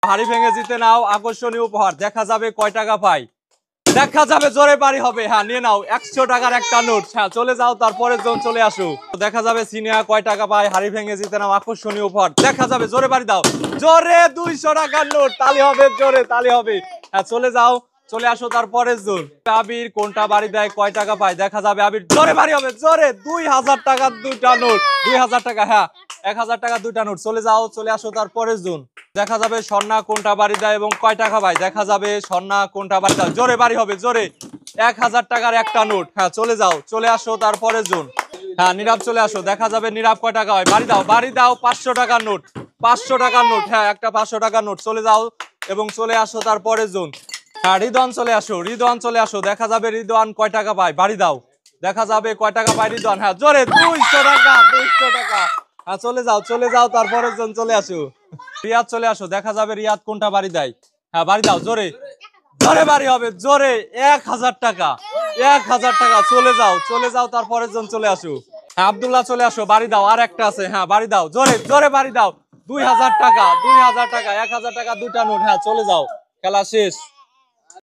হাড়ি ভেঙে জিতে নাও আকর্ষণীয় উপহার। দেখা যাবে কয় টাকা পাই, দেখা যাবে। জোরে বাড়ি হবে। হ্যাঁ, নিয়ে নাও 100 টাকার একটা নোট। হ্যাঁ, চলে যাও, তারপরের জন চলে আসো। দেখা যাবে সিনিয়া কয় টাকা পায়, হাড়ি ভেঙে জিতে নাও আকর্ষণীয় উপহার। দেখা যাবে। জোরে বাড়ি দাও, জোরে 200 টাকার নোট। তালি হবে, জোরে তালি হবে। হ্যাঁ, চলে যাও, চলে আসো তারপরের জন। আবির কোনটা বাড়ি দেয়, কয় টাকা পায়, দেখা যাবে। আবির জোরে বাড়ি হবে, জোরে 2000 টাকার দুইটা নোট। 2000 টাকা। হ্যাঁ, 1000 টাকা দুইটা নোট। চলে যাও, চলে আসো তারপরের জন। দেখা যাবে স্বর্ণা কোনটা বাড়ি দেয় এবং কয় টাকা পায়, দেখা যাবে। স্বর্ণা কোনটা বাড়ি দেয়, জোরে বাড়ি হবে, জোরে 1000 টাকার একটা নোট। হ্যাঁ, চলে যাও, চলে আসো তারপরের জন। হ্যাঁ, নীরব চলে আসো। দেখা যাবে নীরব কয় টাকা হয়, বাড়ি দাও, বাড়ি দাও 500 টাকার নোট। 500 টাকার নোট। হ্যাঁ, একটা 500 টাকার নোট। চলে যাও এবং চলে আসো তারপরের জন। হ্যাঁ, রিদওয়ান চলে আসো, রিদওয়ান চলে আসো। দেখা যাবে রিদওয়ান কয় টাকা পায়, বাড়ি দাও। দেখা যাবে কয় টাকা পায় রিদওয়ান। হ্যাঁ, জোরে 200 টাকা, 200 টাকা। হ্যাঁ, চলে যাও, চলে যাও তারপরের জন। চলে আসো। রিয়াদ চলে আসো। দেখা যাবে রিয়াদ কোনটা বাড়ি দেয়। হ্যাঁ, বাড়ি দাও, জোরে জোরে বাড়ি হবে, জোরে 1000 টাকা। 1000 টাকা। চলে যাও, চলে যাও তারপরের জন। চলে আসো। হ্যাঁ, আব্দুল্লাহ চলে আসো, বাড়ি দাও। আর একটা আছে। হ্যাঁ, বাড়ি দাও, জোরে জোরে বাড়ি দাও। 2000 টাকা, 2000 টাকা, 1000 টাকা দুইটা নোট। হ্যাঁ, চলে যাও, খেলা শেষ।